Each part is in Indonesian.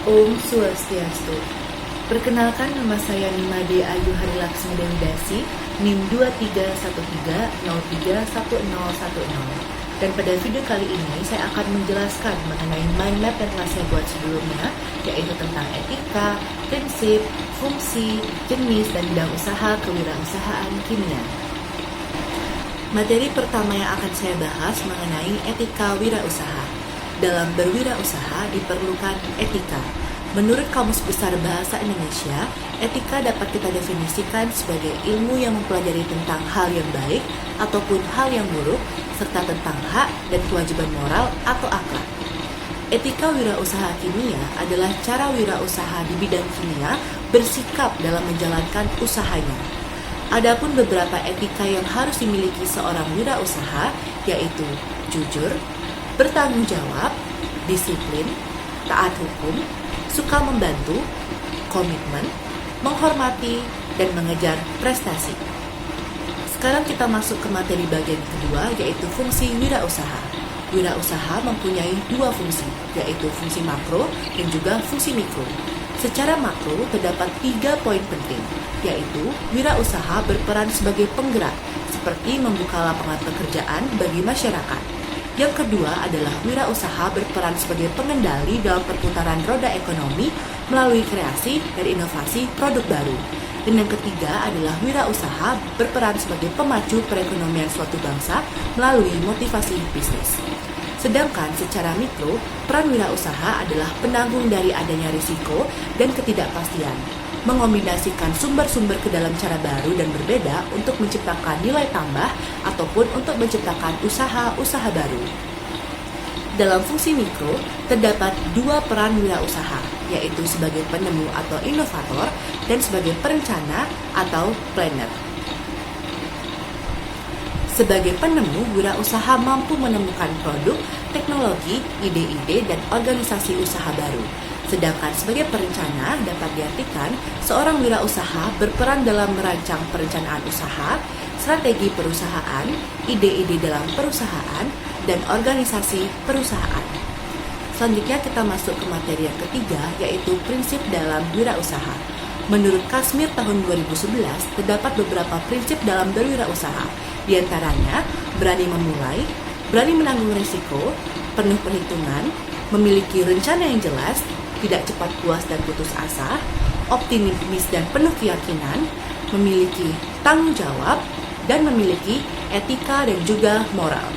Om Swastiastu. Perkenalkan, nama saya Nimade Ayu Harilaksmi Dewi Dasi, NIM 2313031010. Dan pada video kali ini saya akan menjelaskan mengenai mind map yang telah saya buat sebelumnya, yaitu tentang etika, prinsip, fungsi, jenis, dan bidang usaha kewirausahaan kimia. Materi pertama yang akan saya bahas mengenai etika wirausaha. Dalam berwirausaha diperlukan etika. Menurut Kamus Besar Bahasa Indonesia, etika dapat kita definisikan sebagai ilmu yang mempelajari tentang hal yang baik ataupun hal yang buruk, serta tentang hak dan kewajiban moral atau akhlak. Etika wirausaha kimia adalah cara wirausaha di bidang kimia bersikap dalam menjalankan usahanya. Adapun beberapa etika yang harus dimiliki seorang wirausaha, yaitu jujur, bertanggung jawab, disiplin, taat hukum, suka membantu, komitmen, menghormati, dan mengejar prestasi. Sekarang kita masuk ke materi bagian kedua, yaitu fungsi wirausaha. Wirausaha mempunyai dua fungsi, yaitu fungsi makro dan juga fungsi mikro. Secara makro, terdapat 3 poin penting, yaitu wirausaha berperan sebagai penggerak, seperti membuka lapangan pekerjaan bagi masyarakat. Yang kedua adalah wirausaha berperan sebagai pengendali dalam perputaran roda ekonomi melalui kreasi dan inovasi produk baru. Dan yang ketiga adalah wirausaha berperan sebagai pemacu perekonomian suatu bangsa melalui motivasi bisnis. Sedangkan secara mikro, peran wirausaha adalah penanggung dari adanya risiko dan ketidakpastian, mengombinasikan sumber-sumber ke dalam cara baru dan berbeda untuk menciptakan nilai tambah ataupun untuk menciptakan usaha-usaha baru. Dalam fungsi mikro, terdapat 2 peran wirausaha, yaitu sebagai penemu atau inovator dan sebagai perencana atau planner. Sebagai penemu, wirausaha mampu menemukan produk, teknologi, ide-ide, dan organisasi usaha baru. Sedangkan sebagai perencana dapat diartikan seorang wirausaha berperan dalam merancang perencanaan usaha, strategi perusahaan, ide-ide dalam perusahaan, dan organisasi perusahaan. Selanjutnya kita masuk ke materi yang ketiga, yaitu prinsip dalam wirausaha. Menurut Kasmir tahun 2011, terdapat beberapa prinsip dalam berwirausaha. Di antaranya, berani memulai, berani menanggung risiko, penuh perhitungan, memiliki rencana yang jelas, tidak cepat puas dan putus asa, optimis dan penuh keyakinan, memiliki tanggung jawab, dan memiliki etika dan juga moral.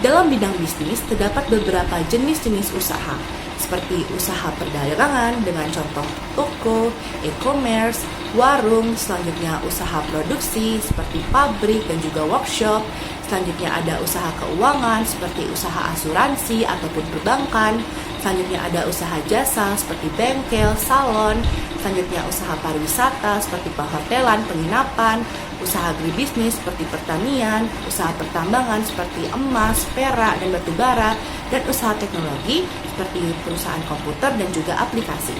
Dalam bidang bisnis, terdapat beberapa jenis-jenis usaha, seperti usaha perdagangan dengan contoh toko, e-commerce, warung, selanjutnya usaha produksi seperti pabrik dan juga workshop, selanjutnya ada usaha keuangan seperti usaha asuransi ataupun perbankan, selanjutnya ada usaha jasa seperti bengkel, salon, selanjutnya usaha pariwisata seperti perhotelan, penginapan, usaha agribisnis seperti pertanian, usaha pertambangan seperti emas, perak, dan batu bara, dan usaha teknologi seperti perusahaan komputer dan juga aplikasi.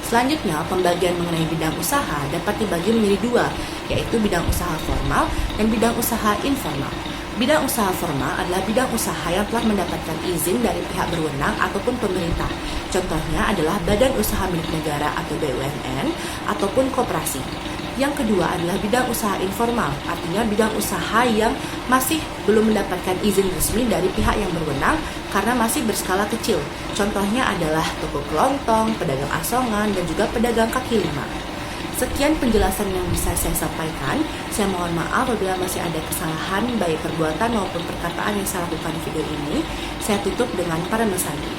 Selanjutnya, pembagian mengenai bidang usaha dapat dibagi menjadi 2, yaitu bidang usaha formal dan bidang usaha informal. Bidang usaha formal adalah bidang usaha yang telah mendapatkan izin dari pihak berwenang ataupun pemerintah. Contohnya adalah badan usaha milik negara atau BUMN ataupun koperasi. Yang kedua adalah bidang usaha informal, artinya bidang usaha yang masih belum mendapatkan izin resmi dari pihak yang berwenang karena masih berskala kecil. Contohnya adalah toko kelontong, pedagang asongan, dan juga pedagang kaki lima. Sekian penjelasan yang bisa saya sampaikan. Saya mohon maaf apabila masih ada kesalahan baik perbuatan maupun perkataan yang saya lakukan di video ini. Saya tutup dengan Paramasandi.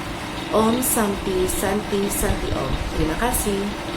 Om Santi Santi Santi Om. Terima kasih.